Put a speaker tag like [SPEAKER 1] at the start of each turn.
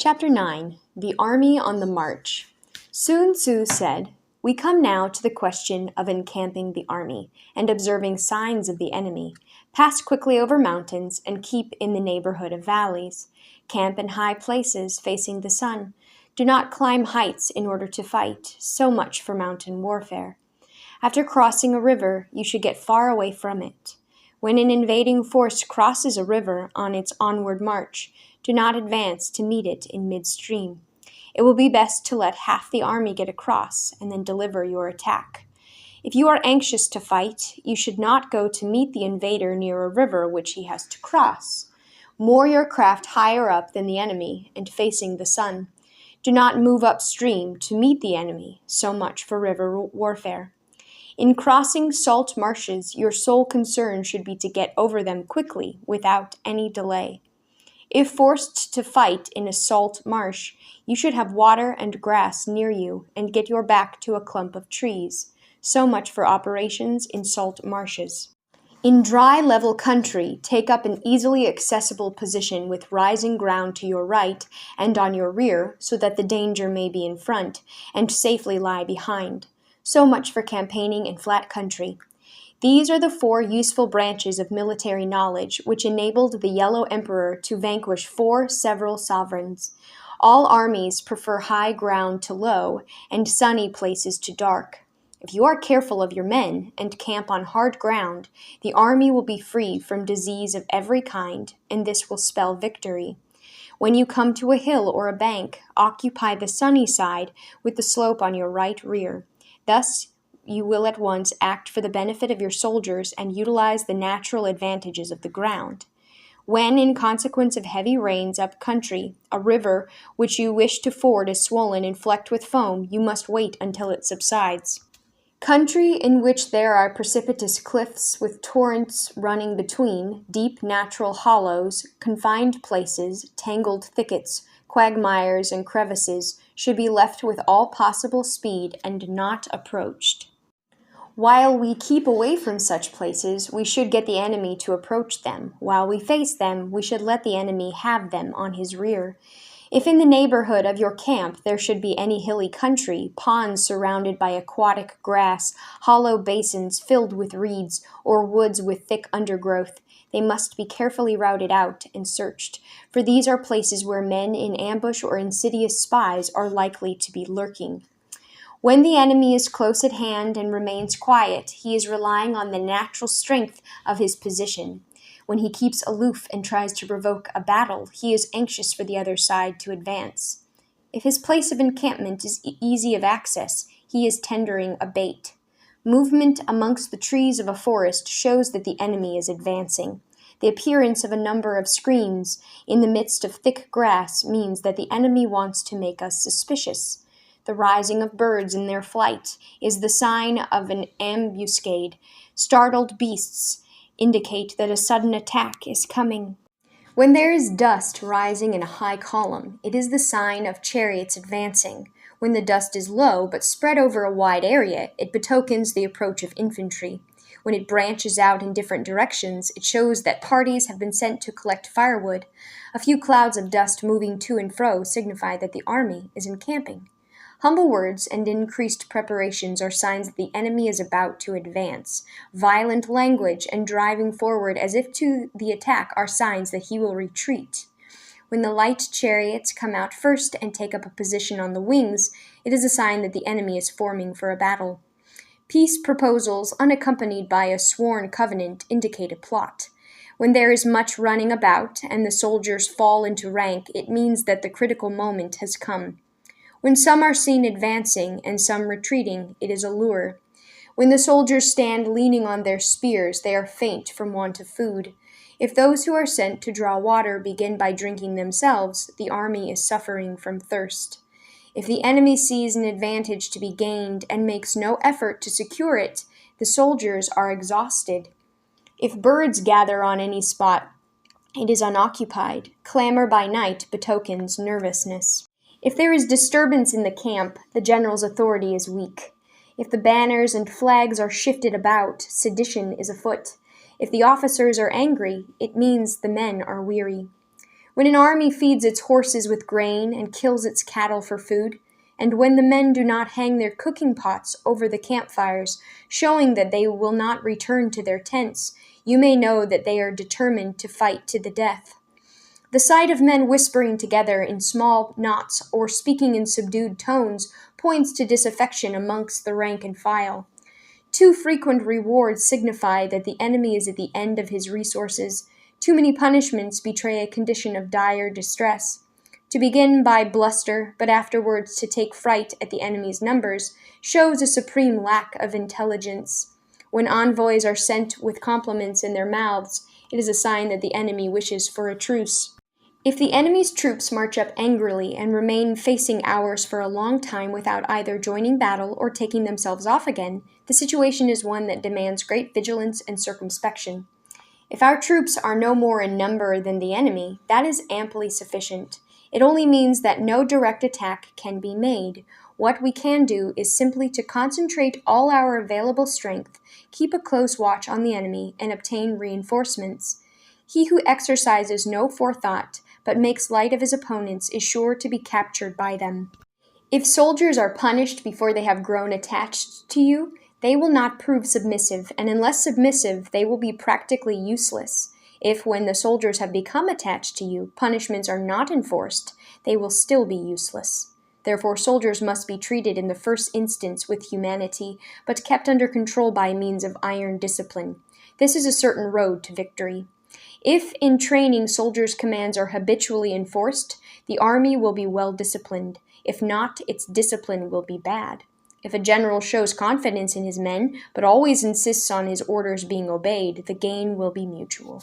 [SPEAKER 1] Chapter 9 The Army on the March. Sun Tzu said, "We come now to the question of encamping the army, and observing signs of the enemy. Pass quickly over mountains, and keep in the neighborhood of valleys. Camp in high places, facing the sun. Do not climb heights in order to fight. So much for mountain warfare. After crossing a river, you should get far away from it. When an invading force crosses a river on its onward march, do not advance to meet it in midstream. It will be best to let half the army get across and then deliver your attack. If you are anxious to fight, you should not go to meet the invader near a river which he has to cross. Moor your craft higher up than the enemy and facing the sun. Do not move upstream to meet the enemy. So much for river warfare. In crossing salt marshes, your sole concern should be to get over them quickly, without any delay. If forced to fight in a salt marsh, you should have water and grass near you, and get your back to a clump of trees. So much for operations in salt marshes. In dry, level country, take up an easily accessible position with rising ground to your right and on your rear, so that the danger may be in front, and safely lie behind. So much for campaigning in flat country. These are the 4 useful branches of military knowledge which enabled the Yellow Emperor to vanquish 4 several sovereigns. All armies prefer high ground to low, and sunny places to dark. If you are careful of your men, and camp on hard ground, the army will be free from disease of every kind, and this will spell victory. When you come to a hill or a bank, occupy the sunny side with the slope on your right rear. Thus, you will at once act for the benefit of your soldiers and utilize the natural advantages of the ground. When, in consequence of heavy rains up country, a river which you wish to ford is swollen and flecked with foam, you must wait until it subsides. Country in which there are precipitous cliffs with torrents running between, deep natural hollows, confined places, tangled thickets, quagmires, and crevices, should be left with all possible speed and not approached. While we keep away from such places, we should get the enemy to approach them. While we face them, we should let the enemy have them on his rear. If in the neighborhood of your camp there should be any hilly country, ponds surrounded by aquatic grass, hollow basins filled with reeds, or woods with thick undergrowth, they must be carefully routed out and searched, for these are places where men in ambush or insidious spies are likely to be lurking. When the enemy is close at hand and remains quiet, he is relying on the natural strength of his position. When he keeps aloof and tries to provoke a battle, he is anxious for the other side to advance. If his place of encampment is easy of access, he is tendering a bait. Movement amongst the trees of a forest shows that the enemy is advancing. The appearance of a number of screens in the midst of thick grass means that the enemy wants to make us suspicious. The rising of birds in their flight is the sign of an ambuscade. Startled beasts indicate that a sudden attack is coming. When there is dust rising in a high column, it is the sign of chariots advancing. When the dust is low but spread over a wide area, it betokens the approach of infantry. When it branches out in different directions, it shows that parties have been sent to collect firewood. A few clouds of dust moving to and fro signify that the army is encamping. Humble words and increased preparations are signs that the enemy is about to advance. Violent language and driving forward as if to the attack are signs that he will retreat. When the light chariots come out first and take up a position on the wings, it is a sign that the enemy is forming for a battle. Peace proposals unaccompanied by a sworn covenant indicate a plot. When there is much running about and the soldiers fall into rank, it means that the critical moment has come. When some are seen advancing and some retreating, it is a lure. When the soldiers stand leaning on their spears, they are faint from want of food. If those who are sent to draw water begin by drinking themselves, the army is suffering from thirst. If the enemy sees an advantage to be gained and makes no effort to secure it, the soldiers are exhausted. If birds gather on any spot, it is unoccupied. Clamor by night betokens nervousness. If there is disturbance in the camp, the general's authority is weak. If the banners and flags are shifted about, sedition is afoot. If the officers are angry, it means the men are weary. When an army feeds its horses with grain and kills its cattle for food, and when the men do not hang their cooking pots over the campfires, showing that they will not return to their tents, you may know that they are determined to fight to the death. The sight of men whispering together in small knots or speaking in subdued tones points to disaffection amongst the rank and file. Too frequent rewards signify that the enemy is at the end of his resources. Too many punishments betray a condition of dire distress. To begin by bluster, but afterwards to take fright at the enemy's numbers, shows a supreme lack of intelligence. When envoys are sent with compliments in their mouths, it is a sign that the enemy wishes for a truce. If the enemy's troops march up angrily and remain facing ours for a long time without either joining battle or taking themselves off again, the situation is one that demands great vigilance and circumspection. If our troops are no more in number than the enemy, that is amply sufficient. It only means that no direct attack can be made. What we can do is simply to concentrate all our available strength, keep a close watch on the enemy, and obtain reinforcements. He who exercises no forethought, but makes light of his opponents, is sure to be captured by them. If soldiers are punished before they have grown attached to you, they will not prove submissive, and unless submissive, they will be practically useless. If, when the soldiers have become attached to you, punishments are not enforced, they will still be useless. Therefore, soldiers must be treated in the first instance with humanity, but kept under control by means of iron discipline. This is a certain road to victory. If in training soldiers' commands are habitually enforced, the army will be well disciplined. If not, its discipline will be bad. If a general shows confidence in his men, but always insists on his orders being obeyed, the gain will be mutual.